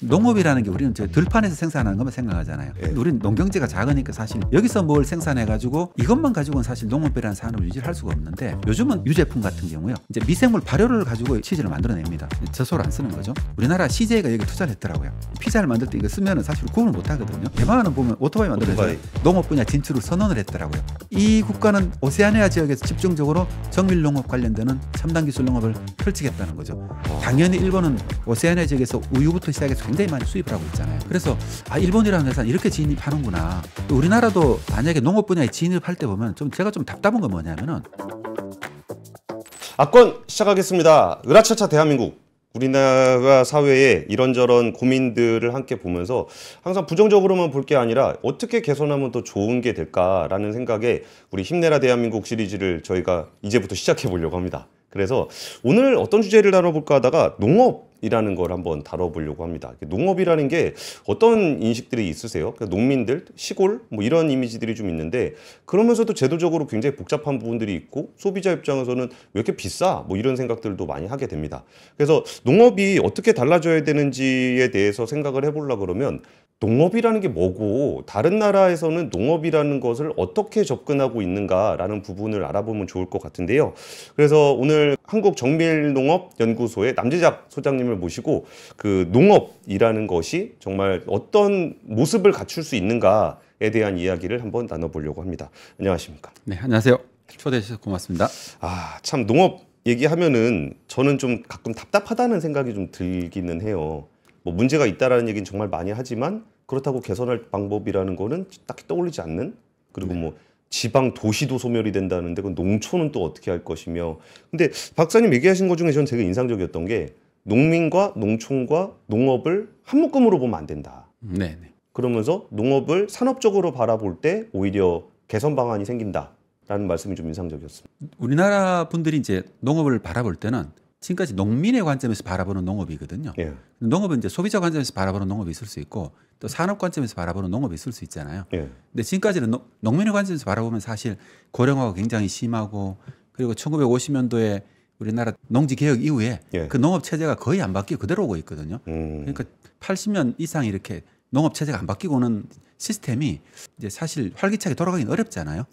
농업이라는 게 우리는 저 들판에서 생산하는 것만 생각하잖아요. 예. 근데 우리는 농경지가 작으니까 사실 여기서 뭘 생산해가지고 이것만 가지고는 사실 농업이라는 산업을 유지를 할 수가 없는데 요즘은 유제품 같은 경우요. 이제 미생물 발효를 가지고 치즈를 만들어냅니다. 젖소를 안 쓰는 거죠. 우리나라 CJ가 여기 투자를 했더라고요. 피자를 만들 때 이거 쓰면은 사실 구분을 못 하거든요. 대만은 보면 오토바이 만들어서 농업 분야 진출을 선언을 했더라고요. 이 국가는 오세아니아 지역에서 집중적으로 정밀 농업 관련되는 첨단 기술 농업을 펼치겠다는 거죠. 당연히 일본은 오세아니아 지역에서 우유부터 시작해서 굉장히 많이 수입을 하고 있잖아요. 그래서 일본이라는 회사는 이렇게 진입하는구나. 우리나라도 만약에 농업 분야에 진입할 때 보면 제가 좀 답답한 건 뭐냐면은 악권 시작하겠습니다. 으라차차 대한민국. 우리나라 사회의 이런저런 고민들을 함께 보면서 항상 부정적으로만 볼 게 아니라 어떻게 개선하면 더 좋은 게 될까라는 생각에 우리 힘내라 대한민국 시리즈를 저희가 이제부터 시작해 보려고 합니다. 그래서 오늘 어떤 주제를 다뤄볼까 하다가 농업이라는 걸 한번 다뤄보려고 합니다. 농업이라는 게 어떤 인식들이 있으세요? 농민들, 시골 뭐 이런 이미지들이 좀 있는데 그러면서도 제도적으로 굉장히 복잡한 부분들이 있고 소비자 입장에서는 왜 이렇게 비싸? 뭐 이런 생각들도 많이 하게 됩니다. 그래서 농업이 어떻게 달라져야 되는지에 대해서 생각을 해보려고 그러면 농업이라는 게 뭐고 다른 나라에서는 농업이라는 것을 어떻게 접근하고 있는가라는 부분을 알아보면 좋을 것 같은데요. 그래서 오늘 한국정밀농업연구소의 남재작 소장님을 모시고 그 농업이라는 것이 정말 어떤 모습을 갖출 수 있는가에 대한 이야기를 한번 나눠보려고 합니다. 안녕하십니까? 네, 안녕하세요. 초대해 주셔서 고맙습니다. 참 농업 얘기하면은 저는 좀 가끔 답답하다는 생각이 좀 들기는 해요. 뭐 문제가 있다라는 얘기는 정말 많이 하지만 그렇다고 개선할 방법이라는 거는 딱히 떠올리지 않는, 그리고 뭐 지방 도시도 소멸이 된다는데 그 농촌은 또 어떻게 할 것이며. 근데 박사님 얘기하신 것 중에 저는 되게 인상적이었던 게 농민과 농촌과 농업을 한 묶음으로 보면 안 된다. 네. 그러면서 농업을 산업적으로 바라볼 때 오히려 개선 방안이 생긴다라는 말씀이 좀 인상적이었습니다. 우리나라 분들이 이제 농업을 바라볼 때는 지금까지 농민의 관점에서 바라보는 농업이거든요. 예. 농업은 이제 소비자 관점에서 바라보는 농업이 있을 수 있고 또 산업 관점에서 바라보는 농업이 있을 수 있잖아요. 예. 근데 지금까지는 농민의 관점에서 바라보면 사실 고령화가 굉장히 심하고 그리고 1950년도에 우리나라 농지 개혁 이후에 그 농업 체제가 거의 안 바뀌고 그대로 오고 있거든요. 그러니까 80년 이상 이렇게 농업 체제가 안 바뀌고 오는 시스템이 이제 사실 활기차게 돌아가기는 어렵잖아요.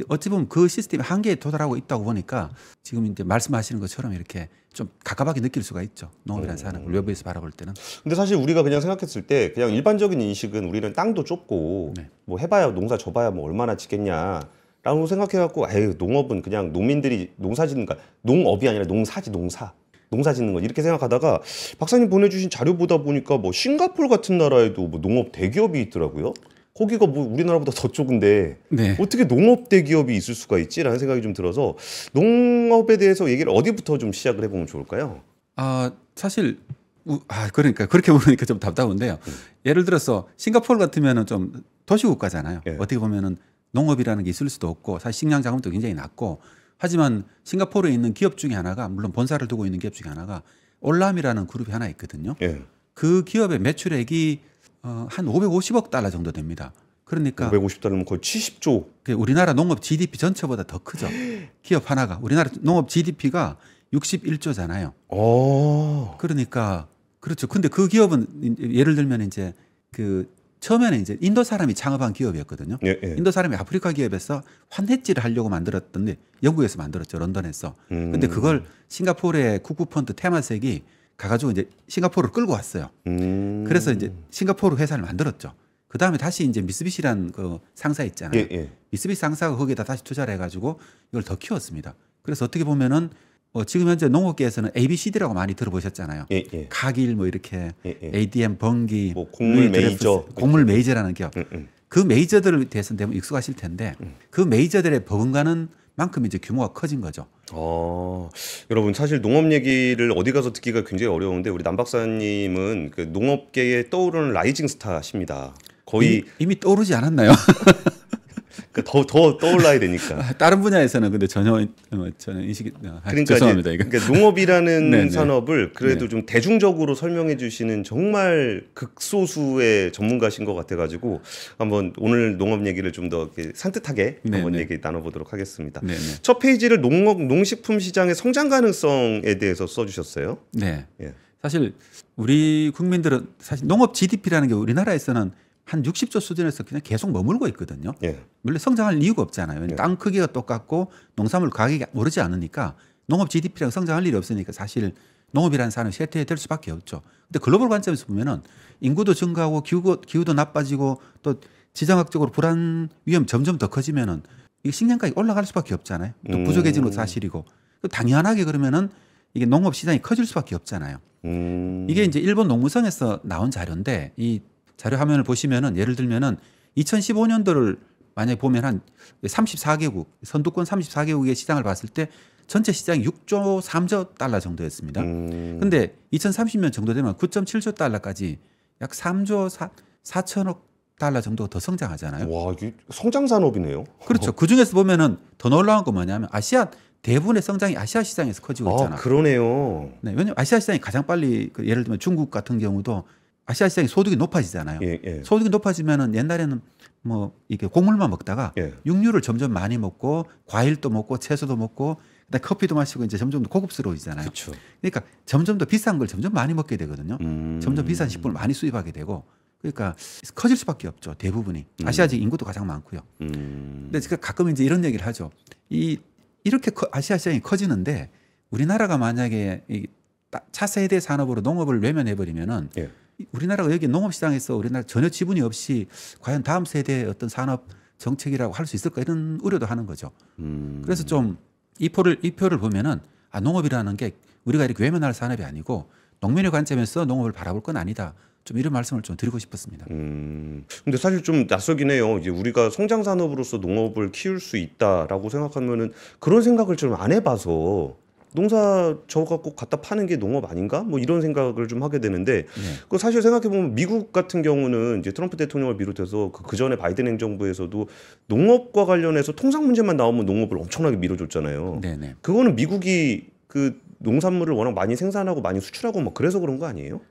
어찌 보면 그 시스템이 한계에 도달하고 있다고 보니까 지금 이제 말씀하시는 것처럼 이렇게 좀 가깝하게 느낄 수가 있죠. 농업이라는 산업을 외부에서 바라볼 때는. 근데 사실 우리가 그냥 생각했을 때 그냥 일반적인 인식은 우리는 땅도 좁고 뭐 해봐야 농사 져봐야 뭐 얼마나 지겠냐라고 생각해갖고 에이 농업은 그냥 농민들이 농사 짓는 거, 농업이 아니라 농사 짓는 거 이렇게 생각하다가 박사님 보내주신 자료 보다 보니까 뭐 싱가포르 같은 나라에도 뭐 농업 대기업이 있더라고요. 거기가 뭐 우리나라보다 더 좁은데 어떻게 농업 대기업이 있을 수가 있지라는 생각이 좀 들어서 농업에 대해서 얘기를 어디부터 좀 시작을 해보면 좋을까요? 사실 그러니까 그렇게 보니까 좀 답답한데요. 예를 들어서 싱가포르 같으면은 좀 도시국가잖아요. 어떻게 보면은 농업이라는 게 있을 수도 없고 사실 식량 자금도 굉장히 낮고 하지만 싱가포르에 있는 기업 중에 하나가 물론 본사를 두고 있는 기업 중에 하나가 올람이라는 그룹이 하나 있거든요. 그 기업의 매출액이 한 550억 달러 정도 됩니다. 그러니까 550달러면 거의 70조. 우리나라 농업 GDP 전체보다 더 크죠. 기업 하나가. 우리나라 농업 GDP가 61조잖아요. 그러니까 그렇죠. 근데 그 기업은 예를 들면 이제 그 처음에는 이제 인도 사람이 창업한 기업이었거든요. 인도 사람이 아프리카 기업에서 환해지를 하려고 만들었던데 영국에서 만들었죠. 런던에서. 근데 그걸 싱가포르의 국부펀드 테마색이 가가지고 이제 싱가포르를 끌고 왔어요. 그래서 이제 싱가포르 회사를 만들었죠. 그 다음에 다시 이제 미쓰비시라는 그 상사 있잖아요. 미쓰비시 상사가 거기에다 다시 투자를 해가지고 이걸 더 키웠습니다. 그래서 어떻게 보면은 지금 현재 농업계에서는 ABCD라고 많이 들어보셨잖아요. 카길 뭐 이렇게 ADM, 번기, 뭐 곡물 메이저, 곡물 메이저라는 기업. 그 메이저들에 대해서는 대부분 익숙하실 텐데 그 메이저들의 버금가는 만큼 이제 규모가 커진 거죠. 여러분 사실 농업 얘기를 어디 가서 듣기가 굉장히 어려운데 우리 남 박사님은 그 농업계에 떠오르는 라이징 스타십니다. 거의 이미 떠오르지 않았나요? 더 떠올라야 되니까. 다른 분야에서는 근데 전혀 인식이 죄송합니다. 그러니까 농업이라는 산업을 그래도 좀 대중적으로 설명해 주시는 정말 극소수의 전문가신 것 같아가지고 한번 오늘 농업 얘기를 좀 더 산뜻하게 한번 얘기 나눠보도록 하겠습니다. 첫 페이지를 농식품 시장의 성장 가능성에 대해서 써주셨어요. 사실 우리 국민들은 사실 농업 GDP라는 게 우리나라에서는 한 60조 수준에서 그냥 계속 머물고 있거든요. 예. 원래 성장할 이유가 없잖아요. 예. 땅 크기가 똑같고 농산물 가격이 오르지 않으니까 농업 GDP랑 성장할 일이 없으니까 사실 농업이라는 산업이 쇠퇴될 수밖에 없죠. 근데 글로벌 관점에서 보면은 인구도 증가하고 기후도 나빠지고 또 지정학적으로 불안 위험 점점 더 커지면은 이 식량가격이 올라갈 수밖에 없잖아요. 또 부족해지는 것도 사실이고 당연하게 그러면은 이게 농업 시장이 커질 수밖에 없잖아요. 이게 이제 일본 농무성에서 나온 자료인데 이 자료 화면을 보시면은 예를 들면은 2015년도를 만약에 보면 한 34개국 선두권 34개국의 시장을 봤을 때 전체 시장이 6조 3조 달러 정도였습니다. 근데 2030년 정도 되면 9.7조 달러까지 약 3조 4천억 달러 정도 더 성장하잖아요. 와, 이게 성장 산업이네요. 그렇죠. 그 중에서 보면은 더 놀라운 건 뭐냐면 아시아 대부분의 성장이 아시아 시장에서 커지고 있잖아요. 그러네요. 네, 왜냐하면 아시아 시장이 가장 빨리 예를 들면 중국 같은 경우도 아시아 시장이 소득이 높아지잖아요. 예, 예. 소득이 높아지면은 옛날에는 뭐 이게 곡물만 먹다가 예. 육류를 점점 많이 먹고 과일도 먹고 채소도 먹고 그다음에 커피도 마시고 이제 점점 더 고급스러워지잖아요. 그렇죠. 그러니까 점점 더 비싼 걸 점점 많이 먹게 되거든요. 점점 비싼 식품을 많이 수입하게 되고 그러니까 커질 수밖에 없죠. 대부분이 아시아 지역 인구도 가장 많고요. 근데 제가 가끔 이제 이런 얘기를 하죠. 이렇게 아시아 시장이 커지는데 우리나라가 만약에 이 차세대 산업으로 농업을 외면해 버리면은 예. 우리나라가 여기 농업 시장에서 우리나라 전혀 지분이 없이 과연 다음 세대의 어떤 산업 정책이라고 할 수 있을까 이런 우려도 하는 거죠. 그래서 좀 이 표를 보면은 농업이라는 게 우리가 이렇게 외면할 산업이 아니고 농민의 관점에서 농업을 바라볼 건 아니다. 좀 이런 말씀을 좀 드리고 싶었습니다. 근데 사실 좀 낯설긴 해요. 이제 우리가 성장 산업으로서 농업을 키울 수 있다라고 생각하면은 그런 생각을 좀 안 해봐서 농사 저거 꼭 갖다 파는 게 농업 아닌가? 뭐 이런 생각을 좀 하게 되는데 그 사실 생각해 보면 미국 같은 경우는 이제 트럼프 대통령을 비롯해서 그 전에 바이든 행정부에서도 농업과 관련해서 통상 문제만 나오면 농업을 엄청나게 밀어줬잖아요. 네네. 그거는 미국이 그 농산물을 워낙 많이 생산하고 많이 수출하고 뭐 그래서 그런 거 아니에요?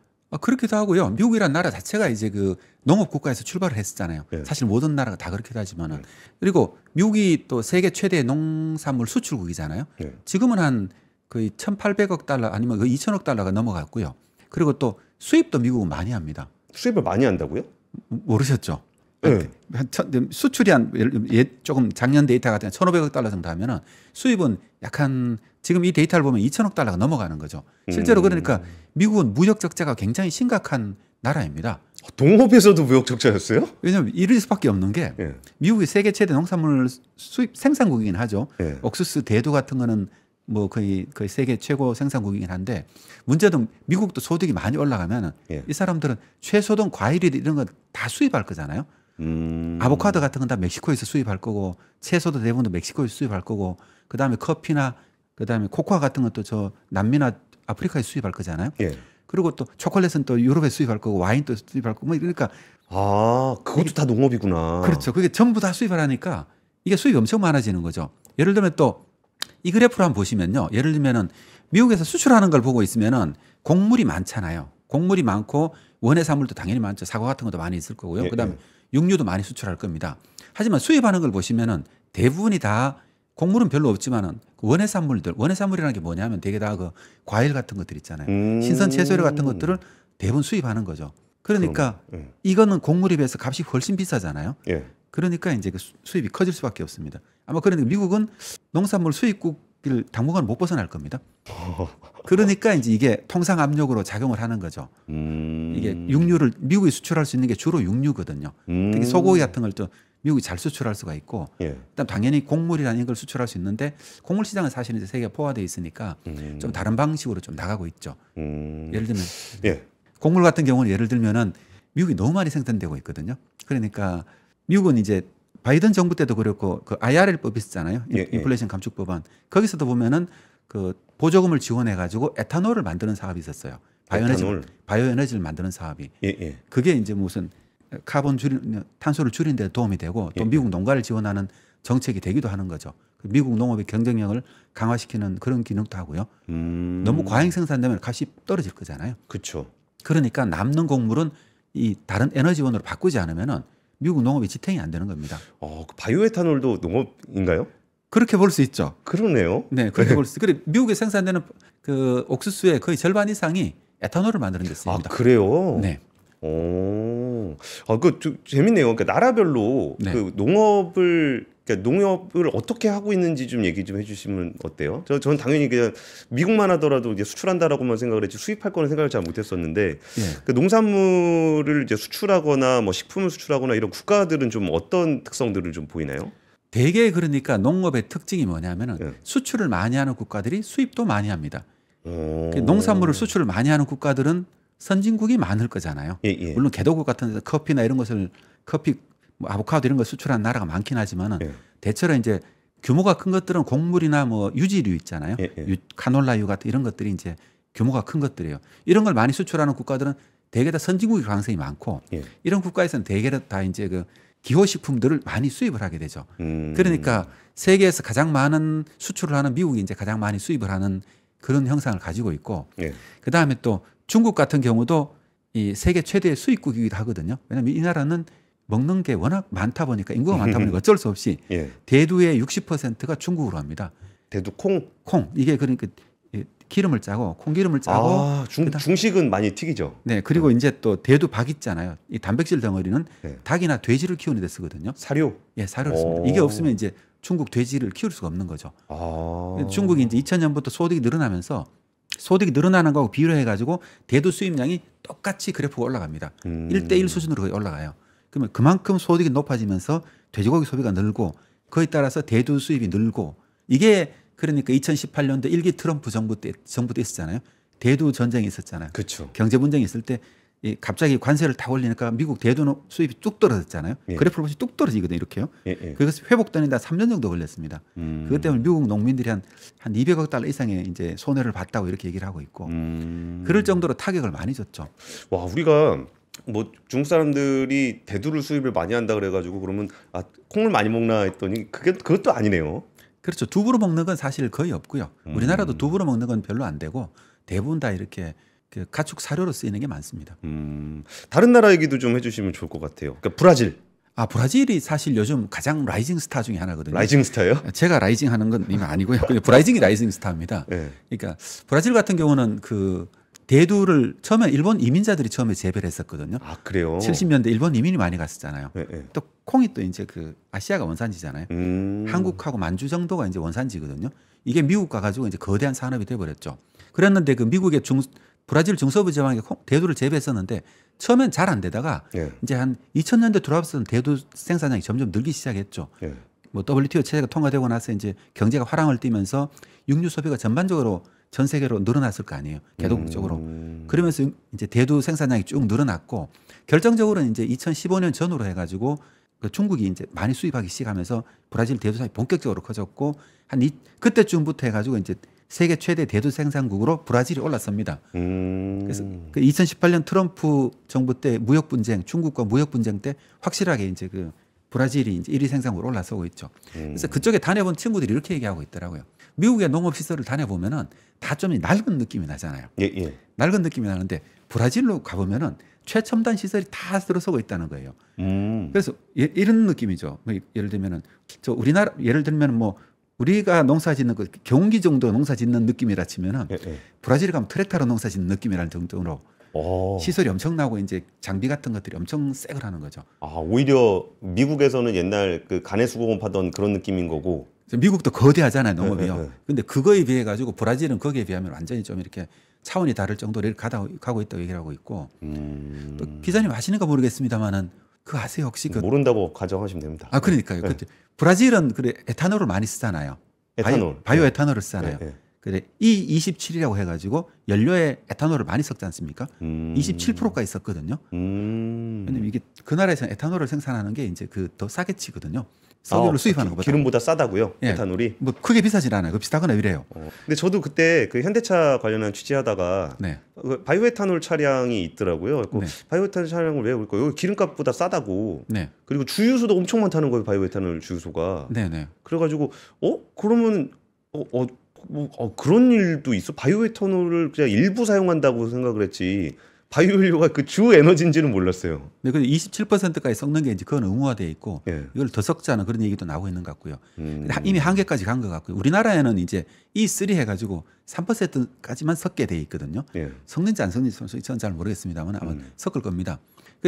그렇기도 하고요. 미국이란 나라 자체가 이제 그 농업 국가에서 출발을 했었잖아요. 네. 사실 모든 나라가 다 그렇기도 하지만은 그리고 미국이 또 세계 최대 농산물 수출국이잖아요. 네. 지금은 한 거의 1,800억 달러 아니면 거의 2,000억 달러가 넘어갔고요. 그리고 또 수입도 미국은 많이 합니다. 수입을 많이 한다고요? 모르셨죠? 네. 수출이 조금 작년 데이터 같은 1,500억 달러 정도 하면은 수입은 약간 지금 이 데이터를 보면 2,000억 달러가 넘어가는 거죠. 실제로 그러니까 미국은 무역 적자가 굉장히 심각한 나라입니다. 농업에서도 무역 적자였어요? 왜냐하면 이럴 수밖에 없는 게 예. 미국이 세계 최대 농산물 수입 생산국이긴 하죠. 예. 옥수수, 대두 같은 거는 뭐 거의 세계 최고 생산국이긴 한데 문제는 미국도 소득이 많이 올라가면 예. 이 사람들은 채소든 과일이 이런 거 다 수입할 거잖아요. 아보카도 같은 건 다 멕시코에서 수입할 거고 채소도 대부분 멕시코에서 수입할 거고 그다음에 커피나 그다음에 코코아 같은 것도 저 남미나 아프리카에서 수입할 거잖아요. 예. 그리고 또 초콜릿은 또 유럽에 수입할 거고 와인도 수입할 거고 뭐 이러니까 그것도 다 농업이구나. 그렇죠. 그게 전부 다 수입을 하니까 이게 수입이 엄청 많아지는 거죠. 예를 들면 또 이 그래프를 한번 보시면요. 예를 들면은 미국에서 수출하는 걸 보고 있으면은 곡물이 많잖아요. 곡물이 많고 원해산물도 당연히 많죠. 사과 같은 것도 많이 있을 거고요. 예, 그다음에 육류도 많이 수출할 겁니다. 하지만 수입하는 걸 보시면은 대부분이 다 곡물은 별로 없지만은 원해산물이라는 게 뭐냐면 되게 다 그 과일 같은 것들 있잖아요. 신선 채소류 같은 것들을 대부분 수입하는 거죠. 그러니까 이거는 곡물에 비해서 값이 훨씬 비싸잖아요. 예. 그러니까 이제 그 수입이 커질 수밖에 없습니다. 아마 그러니까 미국은 농산물 수입국을 당분간 못 벗어날 겁니다. 그러니까 이제 이게 통상 압력으로 작용을 하는 거죠. 이게 육류를 미국이 수출할 수 있는 게 주로 육류거든요. 특히 소고기 같은 걸 또 미국이 잘 수출할 수가 있고, 예. 일단 당연히 곡물이라는 걸 수출할 수 있는데 곡물 시장은 사실 이제 세계가 포화되어 있으니까 좀 다른 방식으로 좀 나가고 있죠. 예를 들면 예. 곡물 같은 경우는 예를 들면은 미국이 너무 많이 생산되고 있거든요. 그러니까 미국은 이제 바이든 정부 때도 그렇고 그 IRL법 있었잖아요. 예, 인플레이션 감축 법안. 거기서도 보면은 그 보조금을 지원해 가지고 에탄올을 만드는 사업이 있었어요. 바이오에너지를 만드는 사업이. 예, 예. 그게 이제 무슨 탄소를 줄이는 데 도움이 되고 또 예. 미국 농가를 지원하는 정책이 되기도 하는 거죠. 미국 농업의 경쟁력을 강화시키는 그런 기능도 하고요. 너무 과잉 생산되면 값이 떨어질 거잖아요. 그렇죠. 그러니까 남는 곡물은 이 다른 에너지원으로 바꾸지 않으면은 미국 농업이 지탱이 안 되는 겁니다. 그 바이오에탄올도 농업인가요? 그렇게 볼 수 있죠. 그러네요. 네, 그렇게 볼 수 있어요. 그래 미국에 생산되는 그 옥수수의 거의 절반 이상이 에탄올을 만드는 데 쓰입니다. 아, 그래요? 네. 오, 재밌네요. 그러니까 나라별로 네. 그 그러니까 농업을 어떻게 하고 있는지 좀 얘기 좀 해주시면 어때요? 저는 당연히 그냥 미국만 하더라도 이제 수출한다라고만 생각을 했지 수입할 거는 생각을 잘 못했었는데 예. 그 농산물을 이제 수출하거나 뭐 식품을 수출하거나 이런 국가들은 좀 어떤 특성들을 좀 보이나요? 대개 그러니까 농업의 특징이 뭐냐면은 예. 수출을 많이 하는 국가들이 수입도 많이 합니다. 오. 그 농산물을 수출을 많이 하는 국가들은 선진국이 많을 거잖아요. 예, 예. 물론 개도국 같은 데서 커피나 이런 것을 뭐 아보카도 이런 걸 수출하는 나라가 많긴 하지만은 예. 대체로 이제 규모가 큰 것들은 곡물이나 뭐 유지류 있잖아요. 예, 예. 카놀라유 같은 이런 것들이 이제 규모가 큰 것들이에요. 이런 걸 많이 수출하는 국가들은 대개 다 선진국의 가능성이 많고 예. 이런 국가에서는 대개 다 이제 그 기호식품들을 많이 수입을 하게 되죠. 그러니까 세계에서 가장 많은 수출을 하는 미국이 이제 가장 많이 수입을 하는 그런 형상을 가지고 있고 예. 그 다음에 또 중국 같은 경우도 이 세계 최대의 수입국이기도 하거든요. 왜냐하면 이 나라는 먹는 게 워낙 많다 보니까 인구가 많다 보니까 어쩔 수 없이 예. 대두의 60%가 중국으로 합니다. 대두 콩. 콩 이게 그러니까 기름을 짜고 콩기름을 짜고 아, 중식은 많이 튀기죠. 네 그리고 이제 또 대두 박 있잖아요. 이 단백질 덩어리는 네. 닭이나 돼지를 키우는 데 쓰거든요. 사료. 예, 사료를 씁니다. 이게 없으면 이제 중국 돼지를 키울 수가 없는 거죠. 아. 중국이 이제 2000년부터 소득이 늘어나면서 소득이 늘어나는 거하고 비교해 가지고 대두 수입량이 똑같이 그래프가 올라갑니다. 1대1 수준으로 거의 올라가요. 그러면 그만큼 소득이 높아지면서 돼지고기 소비가 늘고 그에 따라서 대두 수입이 늘고 이게 그러니까 2018년도 1기 트럼프 정부 때 있었잖아요. 대두 전쟁이 있었잖아요. 그렇죠. 경제 분쟁이 있을 때 갑자기 관세를 다 올리니까 미국 대두 수입이 뚝 떨어졌잖아요. 예. 그래프를 보시 뚝 떨어지거든요. 이렇게요. 예, 예. 그것이 회복되는데 3년 정도 걸렸습니다. 그것 때문에 미국 농민들이 한 200억 달러 이상의 이제 손해를 봤다고 이렇게 얘기를 하고 있고 그럴 정도로 타격을 많이 줬죠. 와, 우리가 뭐 중국 사람들이 대두를 수입을 많이 한다 그래가지고 그러면 아, 콩을 많이 먹나 했더니 그것도 아니네요. 그렇죠. 두부로 먹는 건 사실 거의 없고요. 우리나라도 두부로 먹는 건 별로 안 되고 대부분 다 이렇게 그 가축 사료로 쓰이는 게 많습니다. 다른 나라 얘기도 좀 해주시면 좋을 것 같아요. 그러니까 브라질. 아 브라질이 사실 요즘 가장 라이징 스타 중에 하나거든요. 라이징 스타요? 제가 라이징 하는 건 아니고요. 그냥 브라질이 라이징 스타입니다. 네. 그러니까 브라질 같은 경우는 그 대두를 처음에 일본 이민자들이 처음에 재배를 했었거든요. 아, 그래요? 70년대 일본 이민이 많이 갔었잖아요. 네, 네. 또 콩이 또 이제 그 아시아가 원산지잖아요. 한국하고 만주 정도가 이제 원산지거든요. 이게 미국 가가지고 이제 거대한 산업이 돼버렸죠. 그랬는데 그 미국의 브라질 중서부 지방에 대두를 재배했었는데 처음엔 잘 안 되다가 네. 이제 한 2000년대 들어와서는 대두 생산량이 점점 늘기 시작했죠. 네. 뭐 WTO 체제가 통과되고 나서 이제 경제가 화랑을 띠면서 육류 소비가 전반적으로 전 세계로 늘어났을 거 아니에요. 개도국적으로. 그러면서 이제 대두 생산량이 쭉 늘어났고 결정적으로는 이제 2015년 전후로 해가지고 그 중국이 이제 많이 수입하기 시작하면서 브라질 대두 사업이 본격적으로 커졌고 그때쯤부터 해가지고 이제 세계 최대 대두 생산국으로 브라질이 올랐습니다. 그래서 그 2018년 트럼프 정부 때 무역 분쟁, 중국과 무역 분쟁 때 확실하게 이제 그 브라질이 이제 1위 생산국으로 올라서고 있죠. 그래서 그쪽에 다녀본 친구들이 이렇게 얘기하고 있더라고요. 미국의 농업 시설을 다녀보면은 다 좀 낡은 느낌이 나잖아요. 예, 예. 낡은 느낌이 나는데 브라질로 가보면은 최첨단 시설이 다 들어서고 있다는 거예요. 그래서 이런 느낌이죠. 뭐 예를 들면은 저 우리나라 예를 들면 뭐 우리가 농사 짓는 거 경운기 정도 농사 짓는 느낌이라 치면은 예, 예. 브라질 가면 트랙터로 농사 짓는 느낌이라는 정도로 오. 시설이 엄청나고 이제 장비 같은 것들이 엄청 쎄걸 하는 거죠. 아, 오히려 미국에서는 옛날 그 가내수공업 하던 그런 느낌인 거고. 미국도 거대하잖아요, 농업이요. 네, 네, 네. 근데 그거에 비해 가지고 브라질은 거기에 비하면 완전히 좀 이렇게 차원이 다를 정도로 이렇게 가고 있다고 얘기를 하고 있고. 또 기자님 아시는가 모르겠습니다만은 그거 아세요 혹시 그 모른다고 가정하시면 됩니다. 아 그러니까요. 네. 브라질은 그래 에탄올을 많이 쓰잖아요. 에탄올. 바이오 네. 에탄올을 쓰잖아요. 네, 네. 그래 E27이라고 해가지고 연료에 에탄올을 많이 섞지 않습니까? 27%까지 썼거든요. 왜냐면 이게 그 나라에서 에탄올을 생산하는 게 이제 그 더 싸게 치거든요. 석유를 수입하는 것보다. 기름보다 싸다고요? 예. 에탄올이? 뭐 크게 비싸진 않아요. 그 비슷하거나 이래요. 근데 저도 그때 그 현대차 관련한 취재하다가 네. 그 바이오에탄올 차량이 있더라고요. 네. 바이오에탄올 차량을 왜 올까요? 여기 기름값보다 싸다고. 네. 그리고 주유소도 엄청 많다는 거예요. 바이오에탄올 주유소가. 네네. 그래가지고 그러면 그런 일도 있어? 바이오에탄올을 그냥 일부 사용한다고 생각을 했지. 바이오연료가 그 주 에너지인지는 몰랐어요. 네, 근데 27%까지 섞는 게 이제 그건 의무화돼 있고 예. 이걸 더 섞자는 그런 얘기도 나오고 있는 것 같고요. 이미 한계까지 간 것 같고요. 우리나라에는 이제 E3 해가지고 3%까지만 섞게 돼 있거든요. 예. 섞는지 안 섞는지 저는 잘 모르겠습니다만 아마 섞을 겁니다.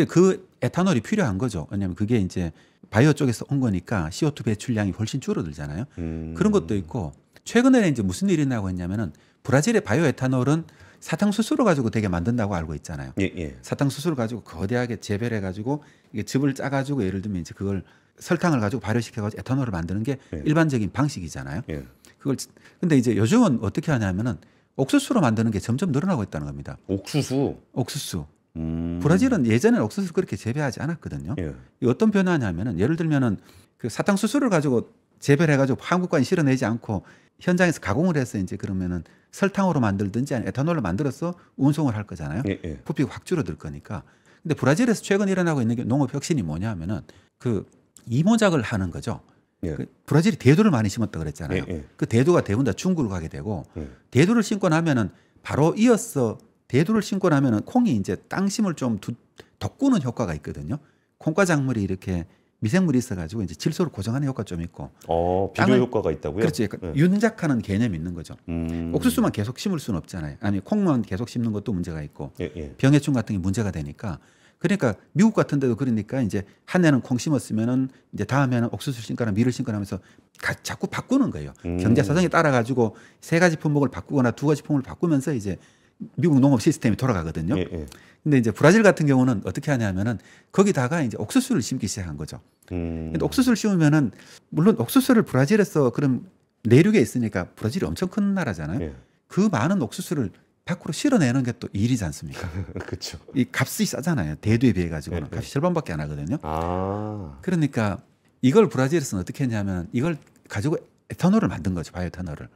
그 에탄올이 필요한 거죠. 왜냐하면 그게 이제 바이오 쪽에서 온 거니까 CO2 배출량이 훨씬 줄어들잖아요. 그런 것도 있고 최근에 이제 무슨 일이 나고 했냐면은 브라질의 바이오 에탄올은 사탕수수를 가지고 되게 만든다고 알고 있잖아요. 예, 예. 사탕수수를 가지고 거대하게 재배를 해가지고 이게 즙을 짜가지고 예를 들면 이제 그걸 설탕을 가지고 발효시켜가지고 에탄올을 만드는 게 예. 일반적인 방식이잖아요. 예. 그걸 근데 이제 요즘은 어떻게 하냐면은 옥수수로 만드는 게 점점 늘어나고 있다는 겁니다. 옥수수. 옥수수. 브라질은 예전에는 옥수수를 그렇게 재배하지 않았거든요. 예. 이 어떤 변화냐면은 예를 들면은 그 사탕수수를 가지고 재배를 해가지고 한국까지 실어내지 않고 현장에서 가공을 해서 이제 그러면은 설탕으로 만들든지 아니면 에탄올로 만들어서 운송을 할 거잖아요. 예, 예. 부피가 확 줄어들 거니까. 근데 브라질에서 최근 일어나고 있는 게 농업 혁신이 뭐냐면은 그 이모작을 하는 거죠. 예. 그 브라질이 대두를 많이 심었다 그랬잖아요. 예, 예. 그 대두가 대부분 다 중국을 가게 되고 예. 대두를 심고 나면은 바로 이어서 대두를 심고 나면은 콩이 이제 땅심을 좀 덮구는 효과가 있거든요. 콩과 작물이 이렇게 미생물이 있어가지고 이제 질소를 고정하는 효과 좀 있고. 비료 효과가 있다고요? 그렇지. 예. 윤작하는 개념이 있는 거죠. 옥수수만 계속 심을 수는 없잖아요. 아니 콩만 계속 심는 것도 문제가 있고 예, 예. 병해충 같은 게 문제가 되니까. 그러니까 미국 같은 데도 그러니까 이제 한 해는 콩 심었으면은 이제 다음에는 옥수수 심거나 밀을 심거나 하면서 자꾸 바꾸는 거예요. 경제 사정에 따라 가지고 세 가지 품목을 바꾸거나 두 가지 품목을 바꾸면서 이제 미국 농업 시스템이 돌아가거든요. 예, 예. 근데 이제 브라질 같은 경우는 어떻게 하냐면은 거기다가 이제 옥수수를 심기 시작한 거죠. 근데 옥수수를 심으면은 물론 옥수수를 브라질에서 그런 내륙에 있으니까 브라질이 엄청 큰 나라잖아요. 예. 그 많은 옥수수를 밖으로 실어내는 게 또 일이지 않습니까? 그렇죠. 이 값이 싸잖아요. 대두에 비해 가지고는 네, 값이 절반밖에 안 하거든요. 아. 그러니까 이걸 브라질에서는 어떻게 했냐면 이걸 가지고 에탄올을 만든 거죠. 바이오에탄올을.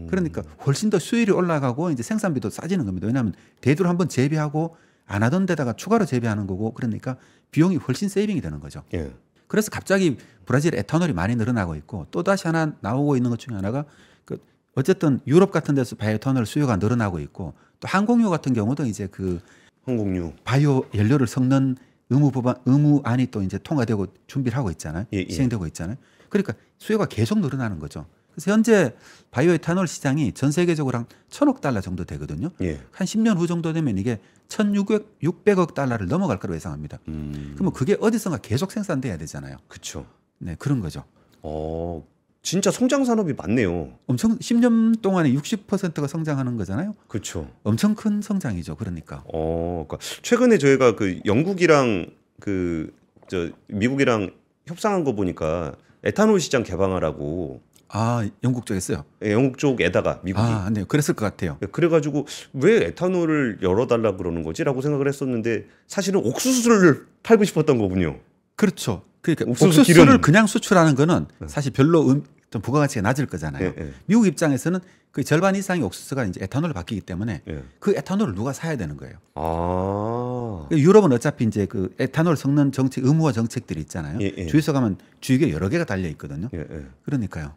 그러니까 훨씬 더 수율이 올라가고 이제 생산비도 싸지는 겁니다. 왜냐하면 대두를 한번 재배하고 안 하던 데다가 추가로 재배하는 거고 그러니까 비용이 훨씬 세이빙이 되는 거죠. 예. 그래서 갑자기 브라질 에탄올이 많이 늘어나고 있고 또 다시 하나 나오고 있는 것 중에 하나가 그 어쨌든 유럽 같은 데서 바이오에탄올 수요가 늘어나고 있고 또 항공유 같은 경우도 이제 그 항공유. 바이오 연료를 섞는 의무안이 또 이제 통과되고 준비를 하고 있잖아요. 예, 예. 시행되고 있잖아요. 그러니까 수요가 계속 늘어나는 거죠. 그래서 현재 바이오에탄올 시장이 전 세계적으로 한 1,000억 달러 정도 되거든요. 예. 한 10년 후 정도 되면 이게 1,600억 달러를 넘어갈 거라고 예상합니다. 그러면 그게 어디선가 계속 생산돼야 되잖아요. 그렇죠. 네, 그런 거죠. 진짜 성장 산업이 많네요. 엄청 10년 동안에 60%가 성장하는 거잖아요. 그렇죠. 엄청 큰 성장이죠. 그러니까. 그러니까 최근에 저희가 그 영국이랑 미국이랑 협상한 거 보니까 에탄올 시장 개방하라고. 아, 영국 쪽에서요? 예, 영국 쪽에다가 미국이. 네, 그랬을 것 같아요. 그래가지고 왜 에탄올을 열어달라 그러는 거지라고 생각을 했었는데 사실은 옥수수를 팔고 싶었던 거군요. 그렇죠. 그러니까 옥수수 옥수수를 기름. 그냥 수출하는 거는 사실 별로 좀 부가가치가 낮을 거잖아요. 예, 예. 미국 입장에서는 그 절반 이상의 옥수수가 이제 에탄올로 바뀌기 때문에 예. 그 에탄올을 누가 사야 되는 거예요. 아. 유럽은 어차피 이제 그 에탄올 섞는 정책 의무화 정책들이 있잖아요. 예, 예. 주유소 가면 주유기가 여러 개가 달려 있거든요. 예, 예. 그러니까요.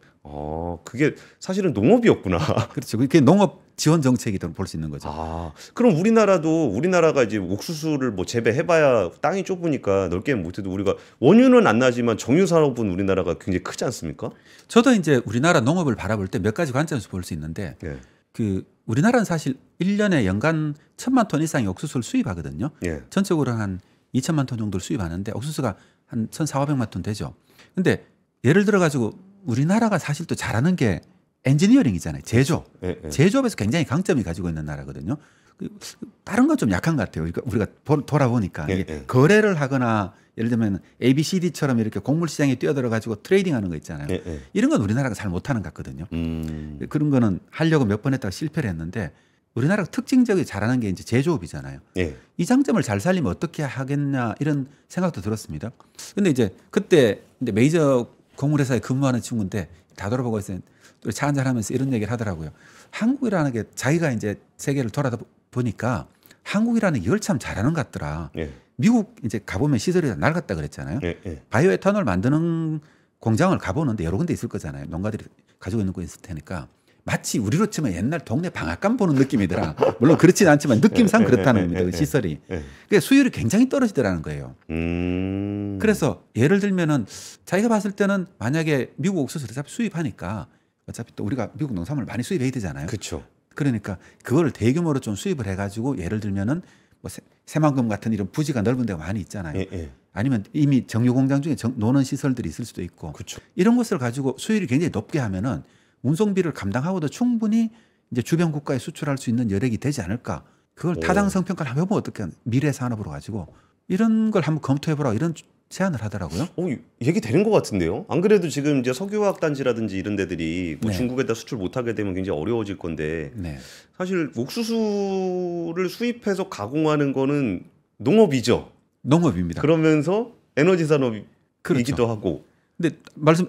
그게 사실은 농업이었구나. 그렇죠. 그게 농업 지원 정책이라고 볼 수 있는 거죠. 그럼 우리나라가 이제 옥수수를 뭐 재배해봐야 땅이 좁으니까 넓게는 못해도 우리가 원유는 안 나지만 정유 산업은 우리나라가 굉장히 크지 않습니까? 저도 이제 우리나라 농업을 바라볼 때 몇 가지 관점에서 볼 수 있는데 예. 그 우리나라는 사실 1년에 연간 1,000만 톤 이상의 옥수수를 수입하거든요. 예. 전적으로 한 2,000만 톤 정도를 수입하는데 옥수수가 한 1,400~1,500만 톤 되죠. 근데 예를 들어 가지고 우리나라가 사실 또 잘하는 게 엔지니어링이잖아요. 제조. 예, 예. 제조업에서 굉장히 강점이 가지고 있는 나라거든요. 다른 건 좀 약한 것 같아요. 우리가 돌아보니까 예, 이게 예. 거래를 하거나 예를 들면 ABCD처럼 이렇게 곡물 시장에 뛰어들어 가지고 트레이딩하는 거 있잖아요. 예, 예. 이런 건 우리나라가 잘 못하는 것 같거든요. 그런 거는 하려고 몇 번 했다가 실패를 했는데 우리나라가 특징적으로 잘하는 게 이제 제조업이잖아요. 예. 이 장점을 잘 살리면 어떻게 하겠냐 이런 생각도 들었습니다. 근데 이제 그때 이제 메이저 곡물회사에 근무하는 친구인데 다 돌아보고 있어요. 차 한잔 하면서 이런 얘기를 하더라고요. 한국이라는 게 자기가 이제 세계를 돌아보니까 한국이라는 게 이걸 참 잘하는 것 같더라. 예. 미국 이제 가보면 시설이 다 낡았다 그랬잖아요. 예, 예. 바이오에탄올 만드는 공장을 가보는데 여러 군데 있을 거잖아요. 농가들이 가지고 있는 거 있을 테니까 마치 우리로 치면 옛날 동네 방앗간 보는 느낌이더라. 물론 그렇진 않지만 느낌상 그렇다는 겁니다. 그 시설이. 그러니까 수율이 굉장히 떨어지더라는 거예요. 그래서 예를 들면은 자기가 봤을 때는 만약에 미국 옥수수를 어차피 수입하니까 어차피 또 우리가 미국 농산물 많이 수입해야 되잖아요. 그렇죠. 그러니까 그거를 대규모로 좀 수입을 해가지고 예를 들면은 뭐 새만금 같은 이런 부지가 넓은 데가 많이 있잖아요. 아니면 이미 정유 공장 중에 노는 시설들이 있을 수도 있고. 그쵸. 이런 것을 가지고 수율이 굉장히 높게 하면은 운송비를 감당하고도 충분히 이제 주변 국가에 수출할 수 있는 여력이 되지 않을까. 그걸 타당성 평가를 한번 해보면 어떻게 미래 산업으로 가지고 이런 걸 한번 검토해보라 이런 제안을 하더라고요. 얘기 되는 것 같은데요. 안 그래도 지금 이제 석유화학 단지라든지 이런 데들이 뭐 네. 중국에다 수출 못하게 되면 굉장히 어려워질 건데 네. 사실 옥수수를 수입해서 가공하는 거는 농업이죠. 농업입니다. 그러면서 에너지 산업이기도 그렇죠. 하고. 근데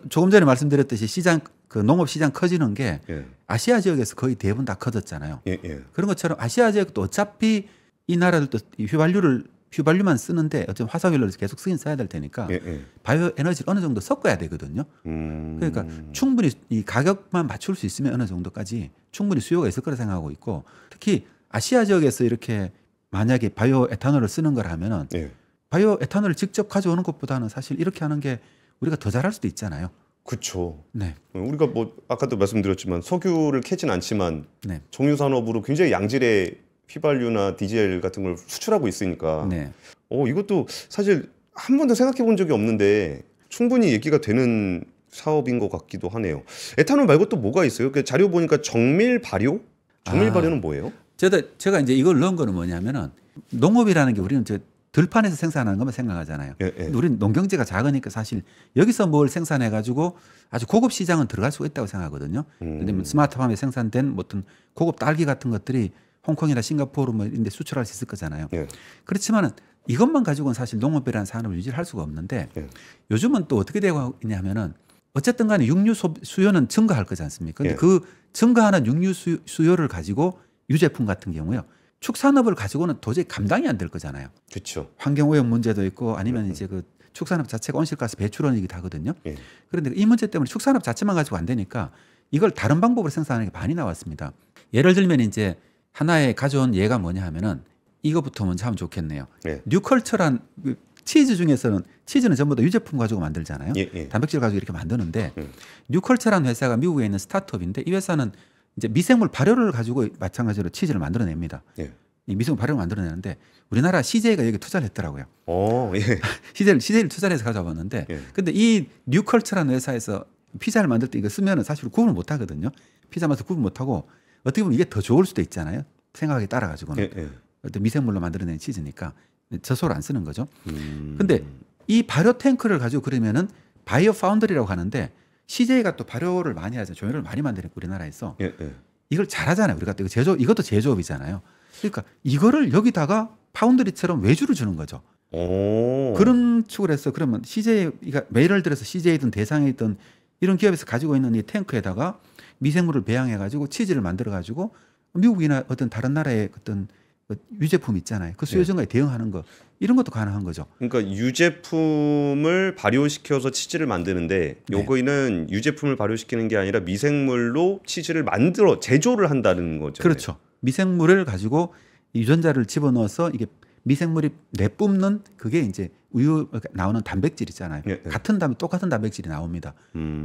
조금 전에 말씀드렸듯이 시장 그 농업 시장 커지는 게 예. 아시아 지역에서 거의 대부분 다 커졌잖아요. 예, 예. 그런 것처럼 아시아 지역도 어차피 이 나라들도 이 휘발유만 쓰는데 어쨌든 화석연료를 계속 쓰긴 써야 될 테니까 예, 예. 바이오 에너지를 어느 정도 섞어야 되거든요. 그러니까 충분히 이 가격만 맞출 수 있으면 어느 정도까지 충분히 수요가 있을 거라 생각하고 있고 특히 아시아 지역에서 이렇게 만약에 바이오 에탄올을 쓰는 걸 하면은 예. 바이오 에탄올을 직접 가져오는 것보다는 사실 이렇게 하는 게 우리가 더 잘할 수도 있잖아요. 그렇죠. 네. 우리가 뭐 아까도 말씀드렸지만 석유를 캐진 않지만 네. 정유 산업으로 굉장히 양질의 휘발유나 디젤 같은 걸 수출하고 있으니까 네. 이것도 사실 한 번도 생각해 본 적이 없는데 충분히 얘기가 되는 사업인 것 같기도 하네요. 에탄올 말고 또 뭐가 있어요? 그 자료 보니까 정밀 발효? 정밀 발효는 뭐예요? 제가 이제 이걸 넣은 거는 뭐냐면은 농업이라는 게 우리는 들판에서 생산하는 것만 생각하잖아요. 예, 예. 근데 우리는 농경지가 작으니까 사실 여기서 뭘 생산해 가지고 아주 고급 시장은 들어갈 수가 있다고 생각하거든요. 근데 뭐 스마트팜에 생산된 뭐 어떤 고급 딸기 같은 것들이 홍콩이나 싱가포르 뭐 이런 데 수출할 수 있을 거잖아요. 예. 그렇지만은 이것만 가지고는 사실 농업이라는 산업을 유지를 할 수가 없는데 예. 요즘은 또 어떻게 되고 있냐면은 어쨌든 간에 육류 수요는 증가할 거지 않습니까? 근데 예. 그 증가하는 육류 수요를 가지고 유제품 같은 경우요. 축산업을 가지고는 도저히 감당이 안 될 거잖아요. 그렇죠. 환경오염 문제도 있고 아니면 이제 그 축산업 자체가 온실가스 배출원이기도 하거든요. 예. 그런데 이 문제 때문에 축산업 자체만 가지고 안 되니까 이걸 다른 방법으로 생산하는 게 많이 나왔습니다. 예를 들면 이제 하나의 가져온 예가 뭐냐 하면은 이거부터 먼저 하면 좋겠네요. 예. 뉴컬처란 치즈 중에서는 치즈는 전부 다 유제품 가지고 만들잖아요. 예, 예. 단백질 가지고 이렇게 만드는데 뉴컬처란 회사가 미국에 있는 스타트업인데 이 회사는 이제 미생물 발효를 가지고 마찬가지로 치즈를 만들어냅니다. 예. 이 미생물 발효를 만들어내는데 우리나라 CJ가 여기 투자를 했더라고요. 예. CJ를 투자를 해서 가져와봤는데 예. 근데 이 뉴컬처라는 회사에서 피자를 만들 때 이거 쓰면은 사실 구분을 못 하거든요. 피자 맛을 구분 못 하고 어떻게 보면 이게 더 좋을 수도 있잖아요. 생각에 따라 가지고는. 예, 예. 어떤 미생물로 만들어낸 치즈니까 젖소를 안 쓰는 거죠. 근데 이 발효 탱크를 가지고 그러면은 바이오 파운드리라고 하는데 CJ가 또 발효를 많이 하죠. 조미료를 많이 만드니까 우리나라에서 예, 예. 이걸 잘하잖아요. 우리가 또 이것도 제조업이잖아요. 그러니까 이거를 여기다가 파운드리처럼 외주를 주는 거죠. 그런 축을 해서 그러면 CJ가 예를 들어서 CJ든 대상이든 이런 기업에서 가지고 있는 이 탱크에다가 미생물을 배양해 가지고 치즈를 만들어 가지고 미국이나 어떤 다른 나라의 어떤 유제품 있잖아요. 그 수요 증가에 대응하는 거 이런 것도 가능한 거죠. 그러니까 유제품을 발효시켜서 치즈를 만드는데 요거는 유제품을 발효시키는 게 아니라 미생물로 치즈를 만들어 제조를 한다는 거죠. 그렇죠. 미생물을 가지고 유전자를 집어넣어서 이게 미생물이 내뿜는 그게 이제 우유 나오는 단백질 있잖아요. 예, 예. 똑같은 단백질이 나옵니다.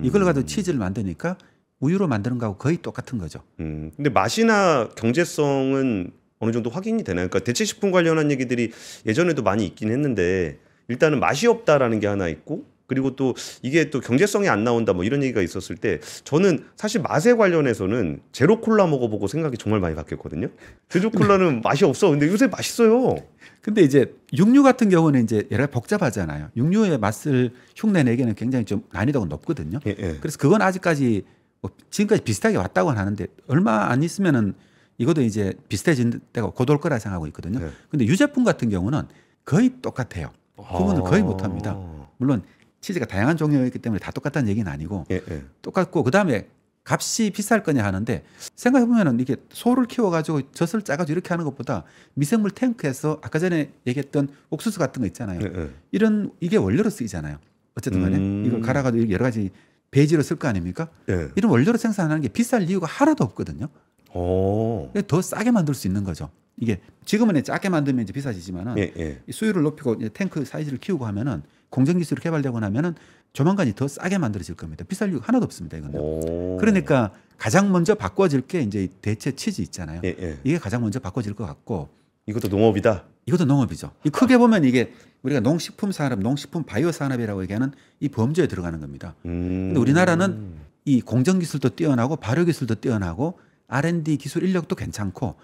이걸 가지고 치즈를 만드니까 우유로 만드는 거하고 거의 똑같은 거죠. 근데 맛이나 경제성은 어느 정도 확인이 되나요? 그러니까 대체식품 관련한 얘기들이 예전에도 많이 있긴 했는데 일단은 맛이 없다라는 게 하나 있고 그리고 또 이게 또 경제성이 안 나온다 뭐 이런 얘기가 있었을 때 저는 사실 맛에 관련해서는 제로 콜라 먹어보고 생각이 정말 많이 바뀌었거든요. 제로 콜라는 맛이 없어. 근데 요새 맛있어요. 근데 이제 육류 같은 경우는 이제 여러 가지 복잡하잖아요. 육류의 맛을 흉내내기는 굉장히 좀 난이도가 높거든요. 예, 예. 그래서 그건 아직까지 뭐 지금까지 비슷하게 왔다고 하는데 얼마 안 있으면은 이것도 이제 비슷해진 때가 곧 올 거라 생각하고 있거든요. 네. 근데 유제품 같은 경우는 거의 똑같아요. 구분을 거의 못 합니다. 물론 치즈가 다양한 종류가 있기 때문에 다 똑같다는 얘기는 아니고 예, 예. 똑같고 그다음에 값이 비쌀 거냐 하는데 생각해 보면은 이게 소를 키워 가지고 젖을 짜 가지고 이렇게 하는 것보다 미생물 탱크에서 아까 전에 얘기했던 옥수수 같은 거 있잖아요. 예, 예. 이게 원료로 쓰이잖아요. 어쨌든 간에 이걸 갈아 가지고 여러 가지 배지로 쓸 거 아닙니까? 예. 이런 원료로 생산하는 게 비쌀 이유가 하나도 없거든요. 더 싸게 만들 수 있는 거죠. 이게 지금은 작게 만들면 이제 비싸지지만은 예, 예. 이 수율을 높이고 이제 탱크 사이즈를 키우고 하면은 공정 기술이 개발되고 나면은 조만간이 더 싸게 만들어질 겁니다. 비쌀 이유가 하나도 없습니다. 이거는. 그러니까 가장 먼저 바꿔질 게 이제 대체 치즈 있잖아요. 예, 예. 이게 가장 먼저 바꿔질 것 같고. 이것도 농업이다. 이것도 농업이죠. 이 크게 보면 이게 우리가 농식품 산업, 농식품 바이오 산업이라고 얘기하는 이 범주에 들어가는 겁니다. 근데 우리나라는 이 공정 기술도 뛰어나고 발효 기술도 뛰어나고 R&D 기술 인력도 괜찮고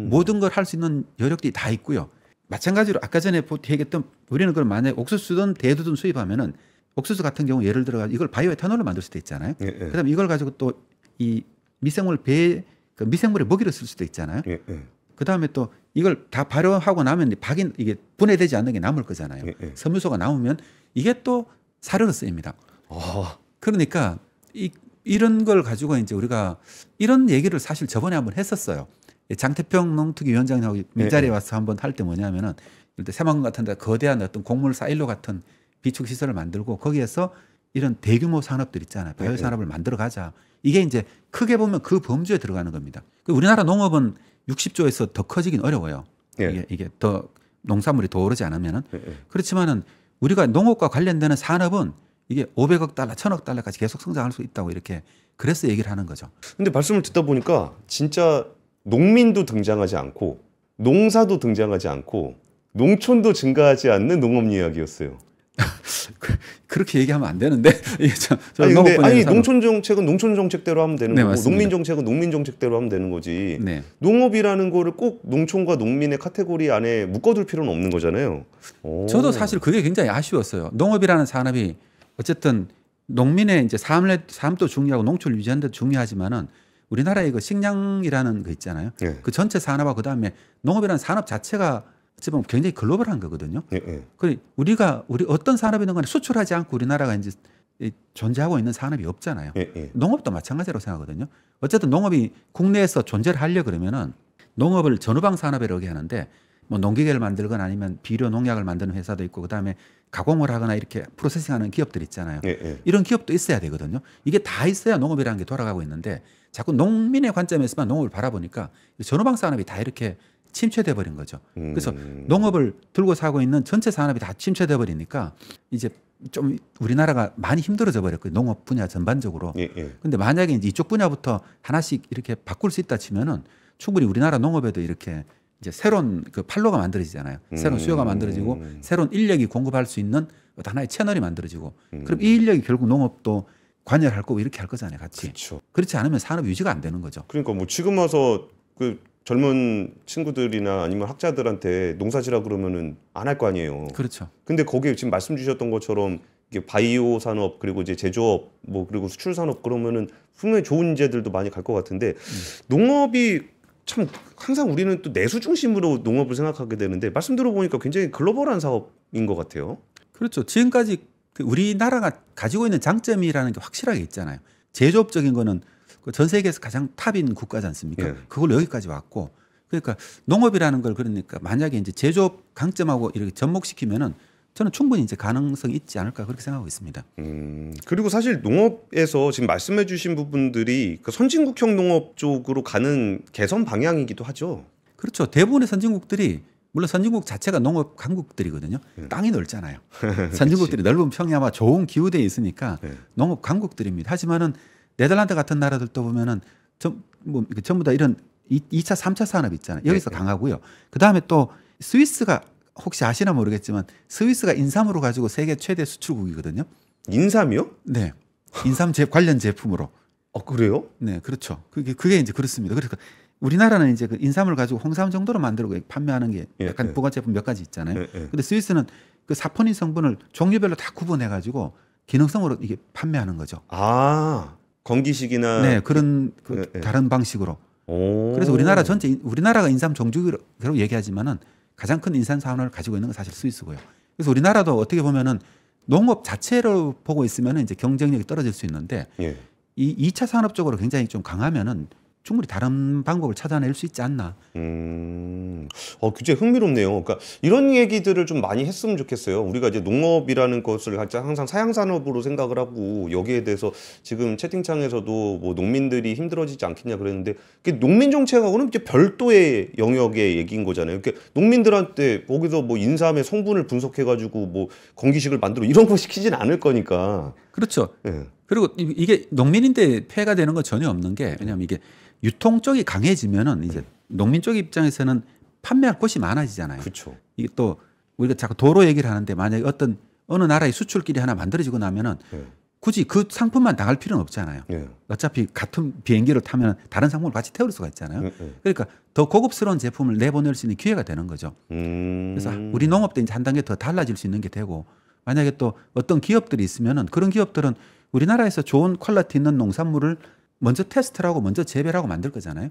모든 걸 할 수 있는 여력들이 다 있고요. 마찬가지로 아까 전에 얘기했던 우리는 그럼 만약에 옥수수든 대두든 수입하면은 옥수수 같은 경우 예를 들어 가지고 이걸 바이오 에탄올로 만들 수도 있잖아요. 예, 예. 그다음에 이걸 가지고 또 이 미생물 배 그 미생물의 먹이를 쓸 수도 있잖아요. 예, 예. 그다음에 또 이걸 다 발효하고 나면 박인 이게 분해되지 않는 게 남을 거잖아요. 예, 예. 섬유소가 남으면 이게 또 사료로 쓰입니다. 그러니까 이런 걸 가지고 이제 우리가 이런 얘기를 사실 저번에 한번 했었어요. 장태평 농특위 위원장하고 민자리에 와서 한번 할 때 뭐냐면은 일단 새만금 같은 데 거대한 어떤 곡물 사일로 같은 비축 시설을 만들고 거기에서 이런 대규모 산업들 있잖아요. 바이오 산업을 만들어 가자. 이게 이제 크게 보면 그 범주에 들어가는 겁니다. 우리나라 농업은 60조에서 더 커지긴 어려워요. 예. 이게 더 농산물이 더 오르지 않으면은. 예, 예. 그렇지만은 우리가 농업과 관련되는 산업은 이게 500억 달러, 1000억 달러까지 계속 성장할 수 있다고 이렇게 그래서 얘기를 하는 거죠. 근데 말씀을 듣다 보니까 진짜 농민도 등장하지 않고 농사도 등장하지 않고 농촌도 증가하지 않는 농업 이야기였어요. 그렇게 얘기하면 안 되는데. 아니 농촌 정책은 농촌 정책대로 하면 되는 네, 거고 맞습니다. 농민 정책은 농민 정책대로 하면 되는 거지. 네. 농업이라는 거를 꼭 농촌과 농민의 카테고리 안에 묶어둘 필요는 없는 거잖아요. 저도 사실 그게 굉장히 아쉬웠어요. 농업이라는 산업이 어쨌든 농민의 이제 삶도 중요하고 농촌을 유지하는 데도 중요하지만은 우리나라의 그 식량이라는 거 있잖아요. 예. 그 전체 산업과 그다음에 농업이라는 산업 자체가 어찌 보면 굉장히 글로벌한 거거든요. 예, 예. 우리 어떤 산업이든 간에 수출하지 않고 우리나라가 이제 존재하고 있는 산업이 없잖아요. 예, 예. 농업도 마찬가지라고 생각하거든요. 어쨌든 농업이 국내에서 존재를 하려 그러면은 농업을 전후방 산업이라고 하는데 뭐 농기계를 만들거나 아니면 비료 농약을 만드는 회사도 있고 그다음에 가공을 하거나 이렇게 프로세싱하는 기업들 있잖아요. 예, 예. 이런 기업도 있어야 되거든요. 이게 다 있어야 농업이라는 게 돌아가고 있는데 자꾸 농민의 관점에서만 농업을 바라보니까 전후방 산업이 다 이렇게 침체돼 버린 거죠. 그래서 농업을 들고 사고 있는 전체 산업이 다 침체돼 버리니까 이제 좀 우리나라가 많이 힘들어져 버렸거든요. 농업 분야 전반적으로. 예, 예. 근데 만약에 이제 이쪽 분야부터 하나씩 이렇게 바꿀 수 있다 치면은 충분히 우리나라 농업에도 이렇게 이제 새로운 그 판로가 만들어지잖아요. 새로운 수요가 만들어지고 새로운 인력이 공급할 수 있는 어떤 하나의 채널이 만들어지고 그럼 이 인력이 결국 농업도 관여할 거고 이렇게 할 거잖아요, 같이. 그렇죠. 그렇지 않으면 산업 유지가 안 되는 거죠. 그러니까 뭐 지금 와서 그 젊은 친구들이나 아니면 학자들한테 농사지라 그러면은 안 할 거 아니에요. 그렇죠. 근데 거기에 지금 말씀 주셨던 것처럼 이게 바이오 산업 그리고 이제 제조업 뭐 그리고 수출 산업 그러면은 분명히 좋은 인재들도 많이 갈 것 같은데 농업이 참 항상 우리는 또 내수 중심으로 농업을 생각하게 되는데 말씀 들어보니까 굉장히 글로벌한 사업인 것 같아요. 그렇죠. 지금까지 그 우리나라가 가지고 있는 장점이라는 게 확실하게 있잖아요. 제조업적인 거는 전 세계에서 가장 탑인 국가지 않습니까? 예. 그걸로 여기까지 왔고, 그러니까 농업이라는 걸 그러니까 만약에 이제 제조업 강점하고 이렇게 접목시키면은 저는 충분히 이제 가능성이 있지 않을까 그렇게 생각하고 있습니다. 그리고 사실 농업에서 지금 말씀해주신 부분들이 그 선진국형 농업 쪽으로 가는 개선 방향이기도 하죠. 그렇죠. 대부분의 선진국들이 물론 선진국 자체가 농업 강국들이거든요. 땅이 넓잖아요. 선진국들이 넓은 평야와 좋은 기후대에 있으니까 농업 강국들입니다. 하지만은 네덜란드 같은 나라들도 보면은 전부 다 이런 2차, 3차 산업 있잖아요. 여기서 강하고요. 그 다음에 또 스위스가 혹시 아시나 모르겠지만 스위스가 인삼으로 가지고 세계 최대 수출국이거든요. 인삼이요? 네. 인삼 관련 제품으로. 그래요? 네, 그렇죠. 그게 이제 그렇습니다. 그러니까 우리나라는 이제 그 인삼을 가지고 홍삼 정도로 만들고 판매하는 게 약간 부가 제품 몇 가지 있잖아요. 근데 스위스는 그 사포닌 성분을 종류별로 다 구분해 가지고 기능성으로 이게 판매하는 거죠. 건기식이나 네, 그런 다른 방식으로. 그래서 우리나라가 인삼 종주기로 얘기하지만은 가장 큰 인삼 산업을 가지고 있는 건 사실 스위스고요. 그래서 우리나라도 어떻게 보면은 농업 자체로 보고 있으면은 이제 경쟁력이 떨어질 수 있는데 이 2차 산업 쪽으로 굉장히 좀 강하면은 충분히 다른 방법을 찾아낼 수 있지 않나. 굉장히 흥미롭네요. 그러니까 이런 얘기들을 좀 많이 했으면 좋겠어요. 우리가 이제 농업이라는 것을 항상 사양산업으로 생각을 하고 여기에 대해서 지금 채팅창에서도 뭐 농민들이 힘들어지지 않겠냐 그랬는데 농민 정책하고는 이제 별도의 영역의 얘기인 거잖아요. 그러니까 농민들한테 거기서 뭐 인삼의 성분을 분석해가지고 뭐 건기식을 만들어 이런 거 시키진 않을 거니까. 그렇죠. 네. 그리고 이게 농민인데 폐해가 되는 건 전혀 없는 게 왜냐하면 이게 유통 쪽이 강해지면은 이제 농민 쪽 입장에서는 판매할 곳이 많아지잖아요. 그렇죠. 이게 또 우리가 자꾸 도로 얘기를 하는데 만약에 어느 나라의 수출길이 하나 만들어지고 나면은 굳이 그 상품만 당할 필요는 없잖아요. 어차피 같은 비행기를 타면 다른 상품을 같이 태울 수가 있잖아요. 그러니까 더 고급스러운 제품을 내보낼 수 있는 기회가 되는 거죠. 그래서 우리 농업도 이제 한 단계 더 달라질 수 있는 게 되고 만약에 또 어떤 기업들이 있으면은 그런 기업들은 우리나라에서 좋은 퀄리티 있는 농산물을 먼저 테스트를 하고 먼저 재배를 하고 만들 거잖아요.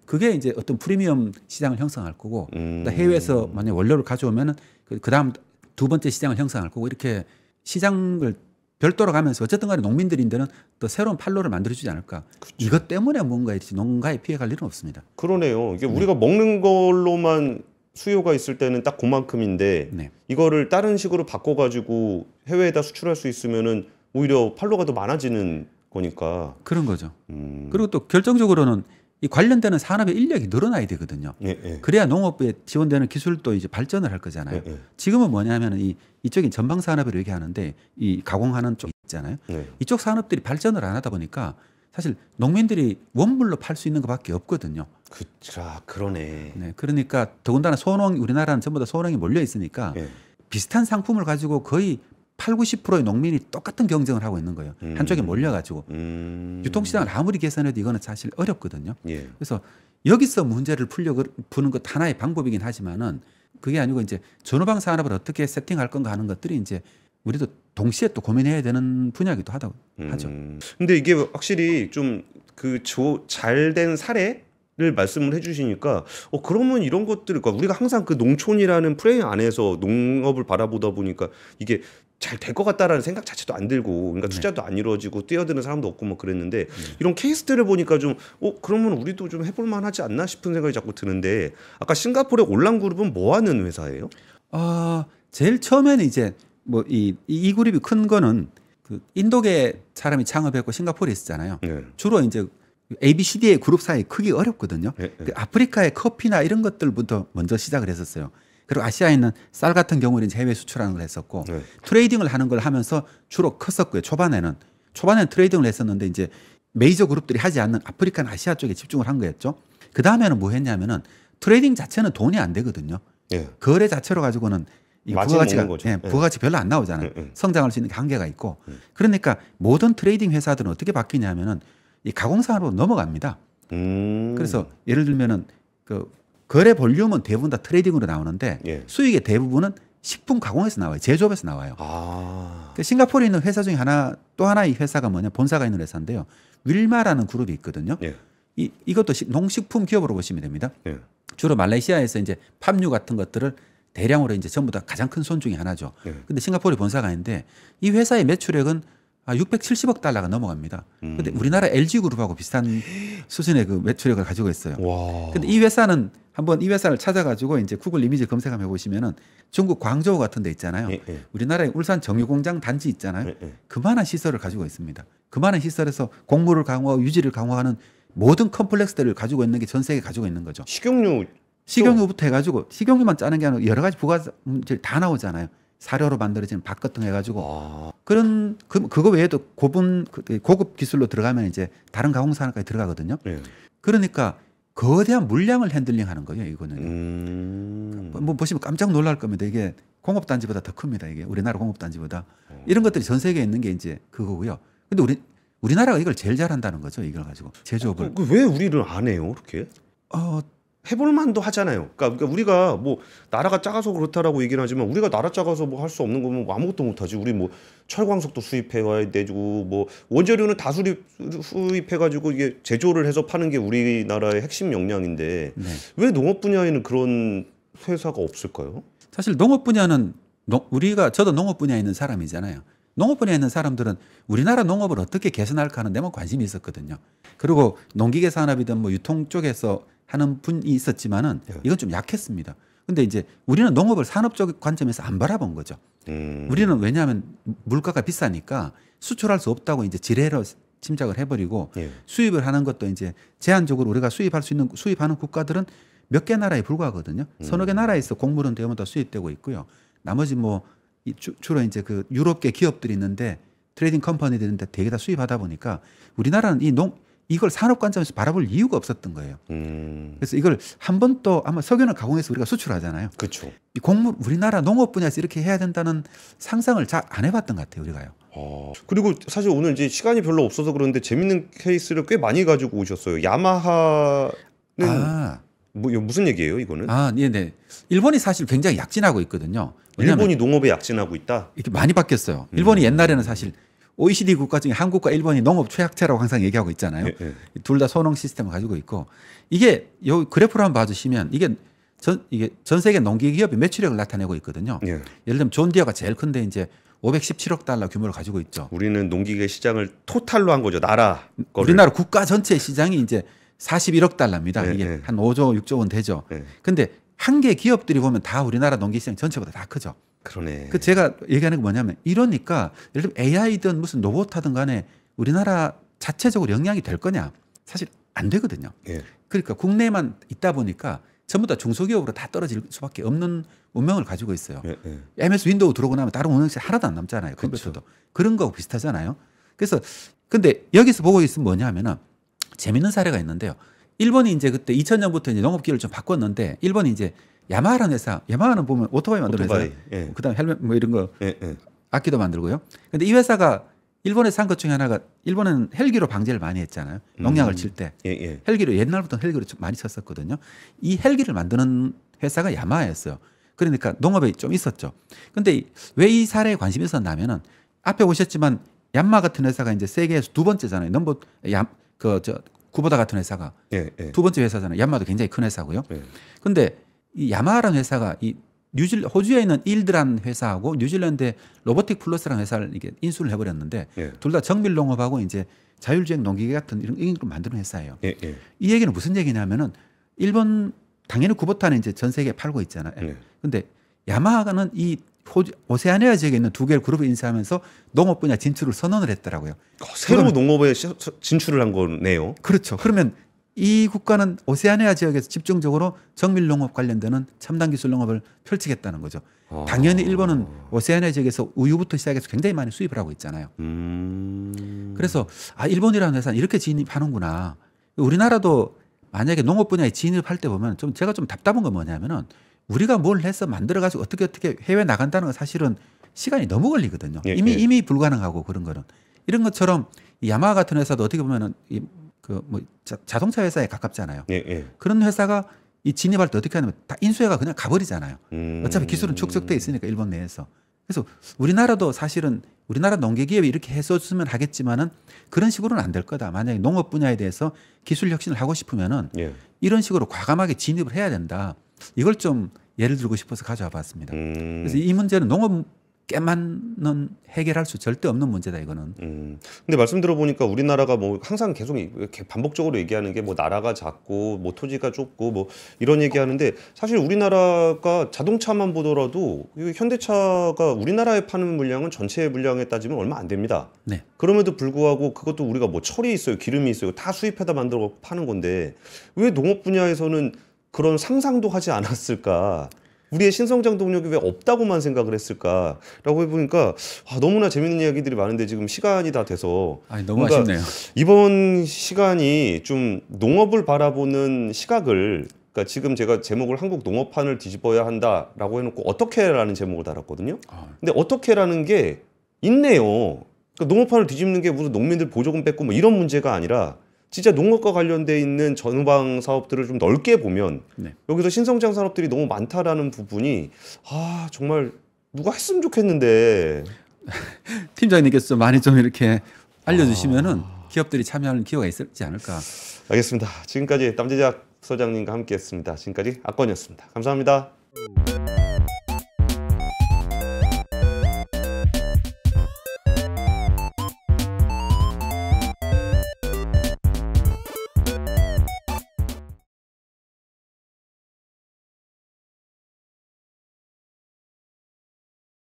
그게 이제 어떤 프리미엄 시장을 형성할 거고 해외에서 만약 원료를 가져오면은 그다음 두 번째 시장을 형성할 거고 이렇게 시장을 별도로 가면서 어쨌든 간에 농민들인데는 또 새로운 판로를 만들어주지 않을까. 그쵸. 이것 때문에 뭔가 농가에 피해갈 일은 없습니다. 그러네요. 이게 우리가 먹는 걸로만 수요가 있을 때는 딱 그만큼인데 이거를 다른 식으로 바꿔가지고 해외에다 수출할 수 있으면은 오히려 판로가 더 많아지는 거니까. 그런 거죠. 그리고 또 결정적으로는 이 관련되는 산업의 인력이 늘어나야 되거든요. 그래야 농업에 지원되는 기술도 이제 발전을 할 거잖아요. 지금은 뭐냐면 이쪽이 전방 산업을 얘기하는데 이 가공하는 쪽 있잖아요. 이쪽 산업들이 발전을 안 하다 보니까 사실 농민들이 원물로 팔 수 있는 것밖에 없거든요. 그러네. 네, 그러니까 더군다나 우리나라는 전부 다 소농이 몰려 있으니까 비슷한 상품을 가지고 거의 80~90%의 농민이 똑같은 경쟁을 하고 있는 거예요. 한쪽에 몰려가지고 유통시장을 아무리 개선해도 이거는 사실 어렵거든요. 그래서 여기서 문제를 푸는 것 하나의 방법이긴 하지만은 그게 아니고 이제 전후방 산업을 어떻게 세팅할 건가 하는 것들이 이제 우리도 동시에 또 고민해야 되는 분야이기도 하죠. 근데 이게 확실히 좀 잘된 사례를 말씀을 해주시니까 그러면 이런 것들 그러니까 우리가 항상 그 농촌이라는 프레임 안에서 농업을 바라보다 보니까 이게 잘 될 것 같다라는 생각 자체도 안 들고 그러니까 투자도 안 이루어지고 뛰어드는 사람도 없고 뭐 그랬는데 이런 케이스들을 보니까 좀 그러면 우리도 좀 해볼 만하지 않나 싶은 생각이 자꾸 드는데 아까 싱가포르의 올란그룹은 뭐 하는 회사예요? 제일 처음에는 이제 뭐 이 그룹이 큰 거는 그 인도계 사람이 창업했고 싱가포르에 있었잖아요. 주로 이제 ABCD의 그룹 사이 크기 어렵거든요. 그 아프리카의 커피나 이런 것들부터 먼저 시작을 했었어요. 그리고 아시아에 있는 쌀 같은 경우는 이제 해외 수출하는 걸 했었고 트레이딩을 하는 걸 하면서 주로 컸었고요. 초반에는 트레이딩을 했었는데 이제 메이저 그룹들이 하지 않는 아프리카나 아시아 쪽에 집중을 한 거였죠. 그 다음에는 뭐 했냐면은 트레이딩 자체는 돈이 안 되거든요. 거래 자체로 가지고는 부가가치 별로 안 나오잖아요. 성장할 수 있는 게 한계가 있고 그러니까 모든 트레이딩 회사들은 어떻게 바뀌냐면은 이 가공산업으로 넘어갑니다. 그래서 예를 들면은 그 거래 볼륨은 대부분 다 트레이딩으로 나오는데 수익의 대부분은 식품 가공에서 나와요. 제조업에서 나와요. 싱가포르에 있는 회사 중에 또 하나의 회사가 본사가 있는 회사인데요. 윌마라는 그룹이 있거든요. 이것도 농식품 기업으로 보시면 됩니다. 주로 말레이시아에서 이제 팜유 같은 것들을 대량으로 이제 전부 다 가장 큰 손 중에 하나죠. 근데 싱가포르에 본사가 있는데 이 회사의 매출액은 670억 달러가 넘어갑니다. 근데 우리나라 LG그룹하고 비슷한 수준의 그 매출액을 가지고 있어요. 근데 이 회사는 한번 이 회사를 찾아가지고 이제 구글 이미지 검색하면 보시면은 중국 광저우 같은 데 있잖아요. 우리나라의 울산 정유공장 단지 있잖아요. 그만한 시설을 가지고 있습니다. 그만한 시설에서 곡물을 강화하고 유지를 강화하는 모든 컴플렉스들을 가지고 있는 게 전 세계에 가지고 있는 거죠. 식용유부터 해가지고 식용유만 짜는 게 아니라 여러 가지 부가물질 다 나오잖아요. 사료로 만들어진 밥 같은 거 해가지고 그런 그거 외에도 고급 기술로 들어가면 이제 다른 가공산업까지 들어가거든요. 그러니까 거대한 물량을 핸들링하는 거예요. 이거는 뭐 보시면 깜짝 놀랄 겁니다. 이게 공업단지보다 더 큽니다. 이게 우리나라 공업단지보다 이런 것들이 전 세계에 있는 게 이제 그거고요. 근데 우리나라가 이걸 제일 잘한다는 거죠. 이걸 가지고 제조업을. 왜 우리는 안 해요? 그렇게? 해볼 만도 하잖아요. 그러니까 우리가 뭐 나라가 작아서 그렇다라고 얘기는 하지만 우리가 나라 작아서 뭐 할 수 없는 거면 아무것도 못 하지. 우리 뭐 철광석도 수입해 와야 되고 뭐 원재료는 다 수입해 가지고 이게 제조를 해서 파는 게 우리나라의 핵심 역량인데 왜 농업 분야에는 그런 회사가 없을까요? 사실 농업 분야는 저도 농업 분야에 있는 사람이잖아요. 농업 분야에 있는 사람들은 우리나라 농업을 어떻게 개선할까 하는 데만 관심이 있었거든요. 그리고 농기계 산업이든 뭐 유통 쪽에서 하는 분이 있었지만은 이건 좀 약했습니다. 근데 이제 우리는 농업을 산업적 관점에서 안 바라본 거죠. 우리는 왜냐하면 물가가 비싸니까 수출할 수 없다고 이제 지레로 침착을 해버리고 수입을 하는 것도 이제 제한적으로 우리가 수입할 수 있는 수입하는 국가들은 몇 개 나라에 불과하거든요. 서너 개 나라에서 곡물은 대부분 다 수입되고 있고요. 나머지 뭐 주로 이제 그 유럽계 기업들이 있는데 트레이딩 컴퍼니들이 있는데 되게 다 수입하다 보니까 우리나라는 이걸 산업 관점에서 바라볼 이유가 없었던 거예요. 그래서 이걸 한 번 또 아마 석연을 가공해서 우리가 수출하잖아요. 그렇죠. 이 곡물 우리나라 농업 분야에서 이렇게 해야 된다는 상상을 잘 안 해봤던 것 같아요, 우리가요. 그리고 사실 오늘 이제 시간이 별로 없어서 그런데 재밌는 케이스를 꽤 많이 가지고 오셨어요. 야마하는 뭐 무슨 얘기예요, 이거는? 네. 일본이 사실 굉장히 약진하고 있거든요. 일본이 농업에 약진하고 있다. 이렇게 많이 바뀌었어요. 일본이 옛날에는 사실 OECD 국가 중에 한국과 일본이 농업 최약체라고 항상 얘기하고 있잖아요. 둘 다 소농 시스템을 가지고 있고 이게 요 그래프를 한번 봐주시면 이게 전 세계 농기 기업의 매출액을 나타내고 있거든요. 예를 들면 존 디어가 제일 큰데 이제 517억 달러 규모를 가지고 있죠. 우리는 농기계 시장을 토탈로 한 거죠. 나라 거를. 우리나라 국가 전체 시장이 이제 41억 달러입니다. 이게 한 5조 6조 원 되죠. 근데 한 개 기업들이 보면 다 우리나라 농기 시장 전체보다 다 크죠. 그러네. 그 제가 얘기하는 게 뭐냐면 이러니까 예를 들면 AI든 무슨 로봇하든 간에 우리나라 자체적으로 영향이 될 거냐? 사실 안 되거든요. 그러니까 국내에만 있다 보니까 전부 다 중소기업으로 다 떨어질 수밖에 없는 운명을 가지고 있어요. MS 윈도우 들어오고 나면 다른 운영체 하나도 안 남잖아요. 컴퓨터도. 그런 거하고 비슷하잖아요. 그래서 근데 여기서 보고 있으면 뭐냐 하면은 재밌는 사례가 있는데요. 일본이 이제 그때 2000년부터 이제 농업기를 좀 바꿨는데 일본이 이제 야마하라는 회사, 야마하는 보면 오토바이 만드는 회사예요. 그다음에 헬멧 뭐 이런 거 악기도 만들고요. 근데 이 회사가 일본에 산 것 중에 하나가 일본은 헬기로 방제를 많이 했잖아요. 농약을 칠 때. 헬기로 옛날부터 헬기로 좀 많이 쳤었거든요. 이 헬기를 만드는 회사가 야마하였어요. 그러니까 농업에 좀 있었죠. 근데 왜 이 사례에 관심이 있었냐면은 앞에 보셨지만 얀마 같은 회사가 이제 세계에서 두 번째잖아요. 쿠보다 같은 회사가 두 번째 회사잖아요. 얀마도 굉장히 큰 회사고요. 근데 이 야마하라는 회사가 이 호주에 있는 일드라는 회사하고 뉴질랜드의 로보틱 플러스라는 회사를 이게 인수를 해버렸는데 둘 다 정밀 농업하고 이제 자율주행 농기계 같은 이런 걸 만드는 회사예요. 이 얘기는 무슨 얘기냐면은 일본 당연히 쿠보타는 이제 전 세계에 팔고 있잖아요. 근데 야마하가는 이 오세아니아 지역에 있는 두 개의 그룹을 인수하면서 농업 분야 진출을 선언을 했더라고요. 새로 농업에 진출을 한 거네요. 그렇죠. 그러면 이 국가는 오세아니아 지역에서 집중적으로 정밀 농업 관련되는 첨단 기술 농업을 펼치겠다는 거죠. 당연히 일본은 오세아니아 지역에서 우유부터 시작해서 굉장히 많이 수입을 하고 있잖아요. 그래서 일본이라는 회사는 이렇게 진입하는구나. 우리나라도 만약에 농업 분야에 진입할 때 보면 제가 좀 답답한 건 뭐냐면은 우리가 뭘 해서 만들어가지고 어떻게 해외 나간다는 건 사실은 시간이 너무 걸리거든요. 이미 불가능하고 그런 거는. 이런 것처럼 이 야마하 같은 회사도 어떻게 보면은 자동차 회사에 가깝잖아요. 그런 회사가 이 진입할 때 어떻게 하냐면 다 인수해가 그냥 가버리잖아요. 어차피 기술은 축적돼 있으니까 일본 내에서. 그래서 우리나라도 사실은 우리나라 농기기업이 이렇게 해줬으면 하겠지만은 그런 식으로는 안 될 거다. 만약에 농업 분야에 대해서 기술 혁신을 하고 싶으면은 이런 식으로 과감하게 진입을 해야 된다. 이걸 좀 예를 들고 싶어서 가져와 봤습니다. 그래서 이 문제는 농업계만은 해결할 수 절대 없는 문제다 이거는. 근데 말씀 들어보니까 우리나라가 뭐 항상 계속 이렇게 반복적으로 얘기하는 게 뭐 나라가 작고 뭐 토지가 좁고 뭐 이런 얘기하는데 사실 우리나라가 자동차만 보더라도 현대차가 우리나라에 파는 물량은 전체 물량에 따지면 얼마 안 됩니다. 그럼에도 불구하고 그것도 우리가 뭐 철이 있어요, 기름이 있어요, 다 수입해다 만들어 파는 건데 왜 농업 분야에서는 그런 상상도 하지 않았을까? 우리의 신성장 동력이 왜 없다고만 생각을 했을까라고 해보니까 너무나 재밌는 이야기들이 많은데 지금 시간이 다 돼서 너무 아쉽네요. 이번 시간이 좀 농업을 바라보는 시각을 그러니까 지금 제가 제목을 한국 농업판을 뒤집어야 한다라고 해놓고 어떻게라는 제목을 달았거든요. 근데 어떻게라는 게 있네요. 그러니까 농업판을 뒤집는 게 무슨 농민들 보조금 뺏고 뭐 이런 문제가 아니라 진짜 농업과 관련돼 있는 전후방 사업들을 좀 넓게 보면 여기서 신성장 산업들이 너무 많다라는 부분이 정말 누가 했으면 좋겠는데 팀장님께서 많이 좀 이렇게 알려주시면은 기업들이 참여하는 기회가 있지 않을까. 알겠습니다. 지금까지 남재작 소장님과 함께했습니다. 지금까지 악건이었습니다. 감사합니다.